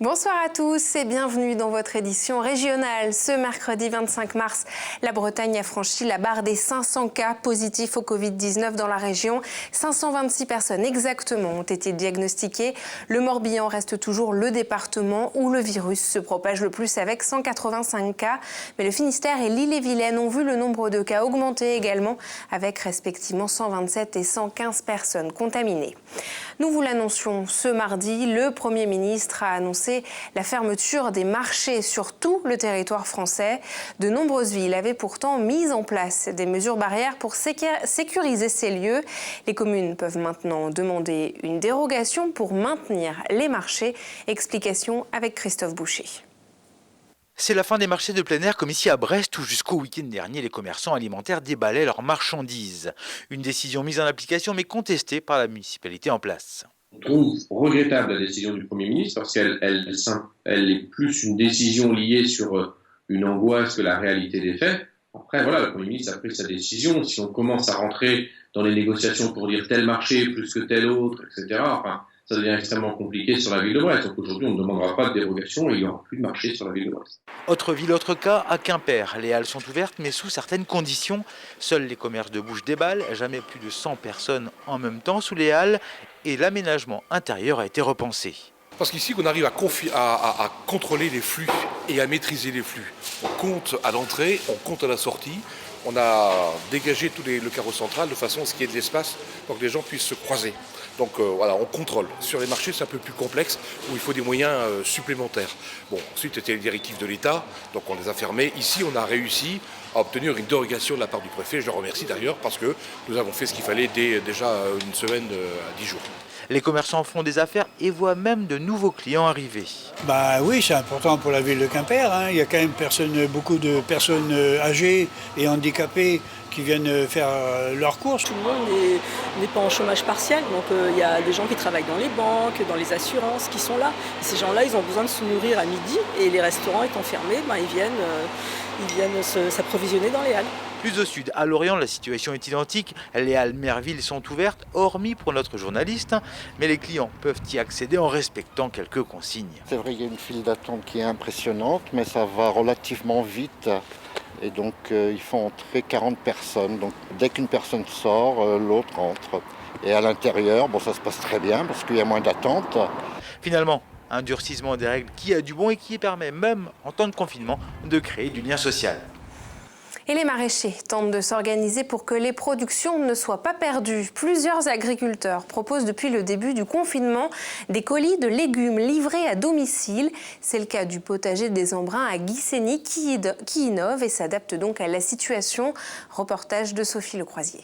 Bonsoir à tous et bienvenue dans votre édition régionale. Ce mercredi 25 mars, la Bretagne a franchi la barre des 500 cas positifs au Covid-19 dans la région. 526 personnes exactement ont été diagnostiquées. Le Morbihan reste toujours le département où le virus se propage le plus avec 185 cas. Mais le Finistère et l'Ille-et-Vilaine ont vu le nombre de cas augmenter également avec respectivement 127 et 115 personnes contaminées. Nous vous l'annoncions ce mardi, le Premier ministre a annoncé la fermeture des marchés sur tout le territoire français. De nombreuses villes avaient pourtant mis en place des mesures barrières pour sécuriser ces lieux. Les communes peuvent maintenant demander une dérogation pour maintenir les marchés. Explication avec Christophe Boucher. C'est la fin des marchés de plein air comme ici à Brest où jusqu'au week-end dernier, les commerçants alimentaires déballaient leurs marchandises. Une décision mise en application mais contestée par la municipalité en place. On trouve regrettable la décision du Premier ministre parce qu'elle est plus une décision liée sur une angoisse que la réalité des faits. Après, voilà, le Premier ministre a pris sa décision. Si on commence à rentrer dans les négociations pour dire tel marché plus que tel autre, etc., enfin, ça devient extrêmement compliqué sur la ville de Brest. Donc aujourd'hui, on ne demandera pas de dérogation et il n'y aura plus de marché sur la ville de Brest. Autre ville, autre cas, à Quimper. Les halles sont ouvertes mais sous certaines conditions. Seuls les commerces de bouche déballent, jamais plus de 100 personnes en même temps sous les halles et l'aménagement intérieur a été repensé. Parce qu'ici, on arrive à contrôler les flux et à maîtriser les flux. On compte à l'entrée, on compte à la sortie. On a dégagé tout le carreau central de façon à ce qu'il y ait de l'espace pour que les gens puissent se croiser. Donc voilà, on contrôle. Sur les marchés, c'est un peu plus complexe, où il faut des moyens supplémentaires. Bon, ensuite, c'était les directives de l'État, donc on les a fermés. Ici, on a réussi à obtenir une dérogation de la part du préfet. Je le remercie d'ailleurs, parce que nous avons fait ce qu'il fallait déjà une semaine à 10 jours. Les commerçants font des affaires et voient même de nouveaux clients arriver. Oui, c'est important pour la ville de Quimper. Il y a quand même beaucoup de personnes âgées et handicapées qui viennent faire leurs courses. Tout le monde n'est pas en chômage partiel, donc il y a des gens qui travaillent dans les banques, dans les assurances, qui sont là. Et ces gens-là, ils ont besoin de se nourrir à midi et les restaurants étant fermés, ils viennent s'approvisionner dans les halles. Plus au sud, à Lorient, la situation est identique. Les halles Merville sont ouvertes, hormis pour notre journaliste, mais les clients peuvent y accéder en respectant quelques consignes. C'est vrai, il y a une file d'attente qui est impressionnante, mais ça va relativement vite. Et donc, il faut entrer 40 personnes. Donc, dès qu'une personne sort, l'autre entre. Et à l'intérieur, ça se passe très bien parce qu'il y a moins d'attente. Finalement, un durcissement des règles qui a du bon et qui permet même, en temps de confinement, de créer du lien social. Et les maraîchers tentent de s'organiser pour que les productions ne soient pas perdues. Plusieurs agriculteurs proposent depuis le début du confinement des colis de légumes livrés à domicile. C'est le cas du potager des Embruns à Guissény qui innove et s'adapte donc à la situation. Reportage de Sophie Lecroisier.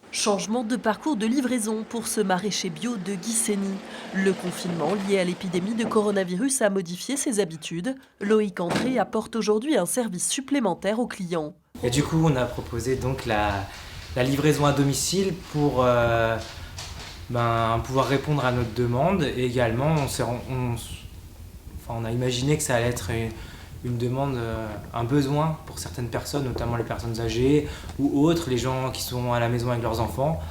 Changement de parcours de livraison pour ce maraîcher bio de Guissény. Le confinement lié à l'épidémie de coronavirus a modifié ses habitudes. Loïc André apporte aujourd'hui un service supplémentaire aux clients. Et du coup, on a proposé donc la livraison à domicile pour pouvoir répondre à notre demande. Et également, on a imaginé que ça allait être une demande, un besoin pour certaines personnes, notamment les personnes âgées ou autres, les gens qui sont à la maison avec leurs enfants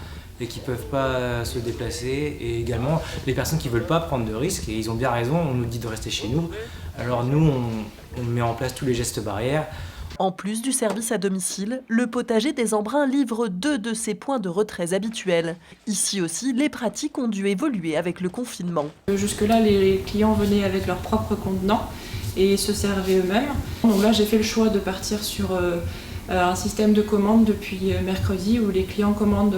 et qui ne peuvent pas se déplacer, et également les personnes qui ne veulent pas prendre de risques, et ils ont bien raison, on nous dit de rester chez nous. Alors nous, on met en place tous les gestes barrières. En plus du service à domicile, le potager des Embruns livre 2 de ses points de retrait habituels. Ici aussi, les pratiques ont dû évoluer avec le confinement. Jusque-là, les clients venaient avec leurs propres contenants et se servaient eux-mêmes. Donc là, j'ai fait le choix de partir sur un système de commande depuis mercredi où les clients commandent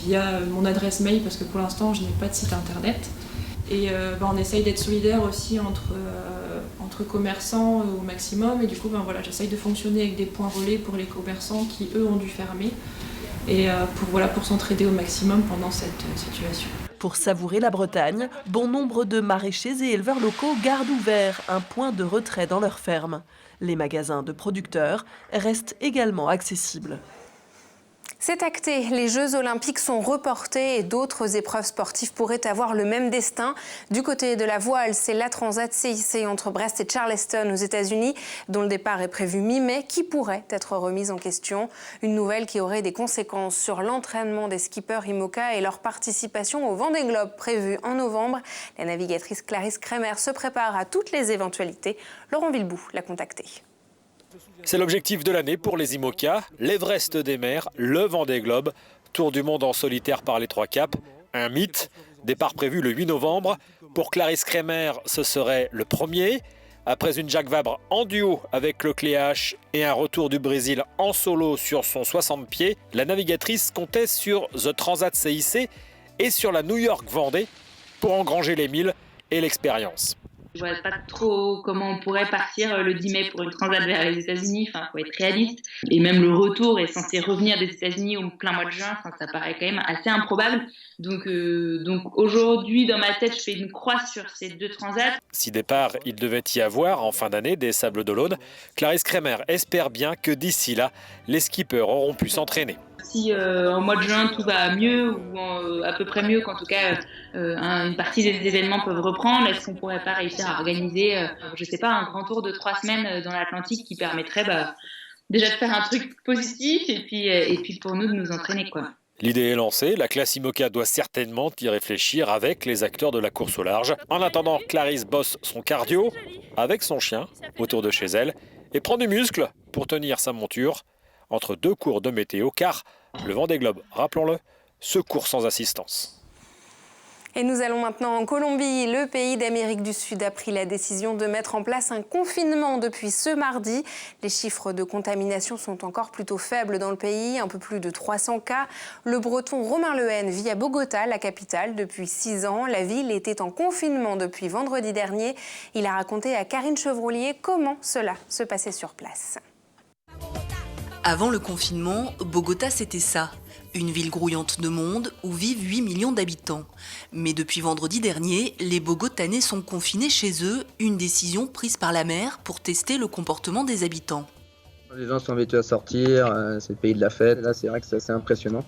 via mon adresse mail parce que pour l'instant, je n'ai pas de site internet. Et on essaye d'être solidaire aussi entre commerçants au maximum. Et du coup, j'essaye de fonctionner avec des points relais pour les commerçants qui, eux, ont dû fermer. Et pour s'entraider au maximum pendant cette situation. Pour savourer la Bretagne, bon nombre de maraîchers et éleveurs locaux gardent ouvert un point de retrait dans leur ferme. Les magasins de producteurs restent également accessibles. C'est acté, les Jeux Olympiques sont reportés et d'autres épreuves sportives pourraient avoir le même destin. Du côté de la voile, c'est la Transat CIC entre Brest et Charleston aux États-Unis, dont le départ est prévu mi-mai, qui pourrait être remise en question. Une nouvelle qui aurait des conséquences sur l'entraînement des skippers IMOCA et leur participation au Vendée Globe prévu en novembre. La navigatrice Clarisse Kremer se prépare à toutes les éventualités. Laurent Villebout l'a contactée. C'est l'objectif de l'année pour les IMOCA, l'Everest des mers, le Vendée Globe, tour du monde en solitaire par les 3 caps, un mythe, départ prévu le 8 novembre. Pour Clarisse Kremer, ce serait le premier. Après une Jacques Vabre en duo avec le Cléache et un retour du Brésil en solo sur son 60 pieds, la navigatrice comptait sur The Transat CIC et sur la New York Vendée pour engranger les 1000 et l'expérience. Je vois pas trop comment on pourrait partir le 10 mai pour une transat vers les États-Unis. Enfin, faut être réaliste. Et même le retour est censé revenir des États-Unis au plein mois de juin. Enfin, ça paraît quand même assez improbable. Donc aujourd'hui, dans ma tête, je fais une croix sur ces 2 transats. Si départ il devait y avoir en fin d'année des Sables d'Olonne, Clarisse Kremer espère bien que d'ici là, les skippers auront pu s'entraîner. Si en mois de juin tout va mieux, ou à peu près mieux, qu'en tout cas une partie des événements peuvent reprendre, est-ce qu'on pourrait pas réussir à organiser, je sais pas, un grand tour de 3 semaines dans l'Atlantique qui permettrait déjà de faire un truc positif et puis pour nous de nous entraîner, quoi. L'idée est lancée, la classe IMOCA doit certainement y réfléchir avec les acteurs de la course au large. En attendant, Clarisse bosse son cardio avec son chien autour de chez elle et prend du muscle pour tenir sa monture entre 2 cours de météo, car le Vendée Globe, rappelons-le, se court sans assistance. Et nous allons maintenant en Colombie. Le pays d'Amérique du Sud a pris la décision de mettre en place un confinement depuis ce mardi. Les chiffres de contamination sont encore plutôt faibles dans le pays, un peu plus de 300 cas. Le breton Romain Lehen vit à Bogota, la capitale, depuis 6 ans. La ville était en confinement depuis vendredi dernier. Il a raconté à Karine Chevrolier comment cela se passait sur place. Avant le confinement, Bogota c'était ça. Une ville grouillante de monde où vivent 8 millions d'habitants. Mais depuis vendredi dernier, les Bogotanais sont confinés chez eux, une décision prise par la maire pour tester le comportement des habitants. Les gens sont habitués à sortir, c'est le pays de la fête. Là, c'est vrai que c'est assez impressionnant.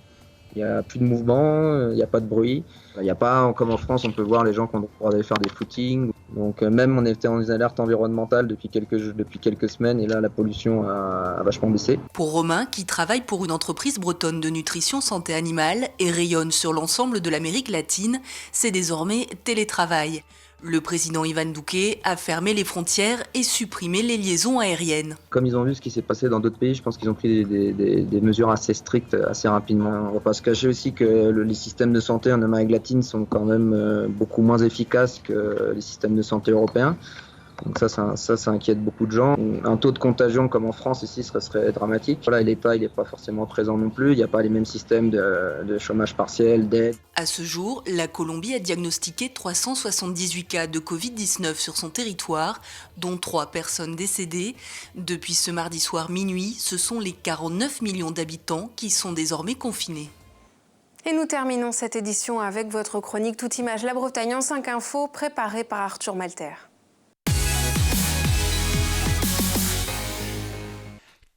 Il n'y a plus de mouvement, il n'y a pas de bruit. Il n'y a pas, comme en France, on peut voir les gens qui ont le droit d'aller faire des footings. Donc même on était en alerte environnementale depuis quelques semaines et là la pollution a vachement baissé. Pour Romain, qui travaille pour une entreprise bretonne de nutrition santé animale et rayonne sur l'ensemble de l'Amérique latine, c'est désormais télétravail. Le président Iván Duque a fermé les frontières et supprimé les liaisons aériennes. Comme ils ont vu ce qui s'est passé dans d'autres pays, je pense qu'ils ont pris des mesures assez strictes assez rapidement. On ne va pas se cacher aussi que les systèmes de santé en Amérique latine sont quand même beaucoup moins efficaces que les systèmes de santé européens. Donc ça inquiète beaucoup de gens. Un taux de contagion comme en France ici serait dramatique. Voilà, l'État il n'est pas forcément présent non plus. Il n'y a pas les mêmes systèmes de chômage partiel, d'aide. À ce jour, la Colombie a diagnostiqué 378 cas de Covid-19 sur son territoire, dont 3 personnes décédées. Depuis ce mardi soir minuit, ce sont les 49 millions d'habitants qui sont désormais confinés. Et nous terminons cette édition avec votre chronique Toute Image La Bretagne en 5 infos, préparée par Arthur Malter.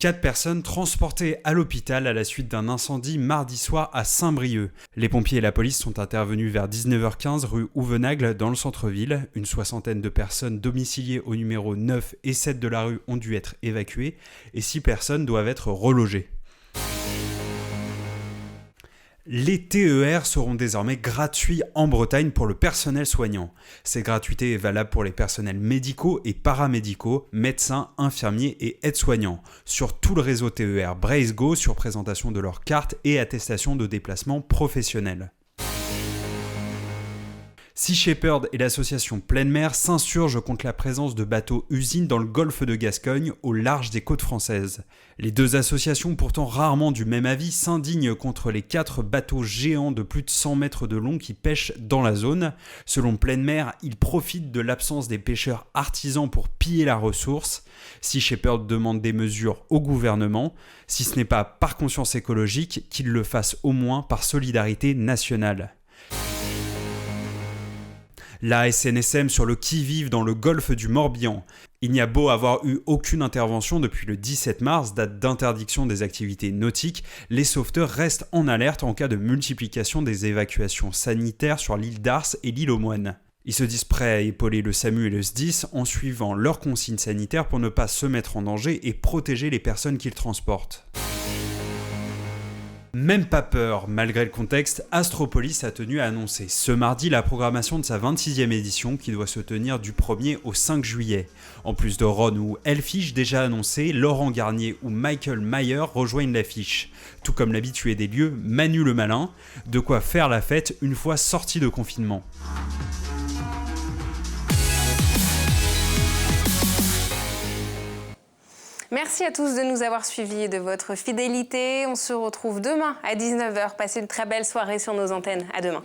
4 personnes transportées à l'hôpital à la suite d'un incendie mardi soir à Saint-Brieuc. Les pompiers et la police sont intervenus vers 19h15 rue Ouvenagle dans le centre-ville. Une 60aine de personnes domiciliées au numéro 9 et 7 de la rue ont dû être évacuées et 6 personnes doivent être relogées. Les TER seront désormais gratuits en Bretagne pour le personnel soignant. Cette gratuité est valable pour les personnels médicaux et paramédicaux, médecins, infirmiers et aides-soignants, sur tout le réseau TER Braze-Go sur présentation de leur carte et attestation de déplacement professionnel. Sea Shepherd et l'association Pleine Mer s'insurgent contre la présence de bateaux-usines dans le golfe de Gascogne, au large des côtes françaises. Les 2 associations, pourtant rarement du même avis, s'indignent contre les 4 bateaux géants de plus de 100 mètres de long qui pêchent dans la zone. Selon Pleine Mer, ils profitent de l'absence des pêcheurs artisans pour piller la ressource. Sea Shepherd demande des mesures au gouvernement, si ce n'est pas par conscience écologique, qu'il le fasse au moins par solidarité nationale. La SNSM sur le qui-vive dans le golfe du Morbihan. Il n'y a beau avoir eu aucune intervention depuis le 17 mars, date d'interdiction des activités nautiques, les sauveteurs restent en alerte en cas de multiplication des évacuations sanitaires sur l'île d'Ars et l'île aux Moines. Ils se disent prêts à épauler le SAMU et le SDIS en suivant leurs consignes sanitaires pour ne pas se mettre en danger et protéger les personnes qu'ils transportent. Même pas peur, malgré le contexte, Astropolis a tenu à annoncer ce mardi la programmation de sa 26e édition qui doit se tenir du 1er au 5 juillet. En plus de Ron ou Elfish déjà annoncés, Laurent Garnier ou Michael Mayer rejoignent l'affiche. Tout comme l'habitué des lieux, Manu le Malin, de quoi faire la fête une fois sorti de confinement. Merci à tous de nous avoir suivis et de votre fidélité. On se retrouve demain à 19h. Passez une très belle soirée sur nos antennes. À demain.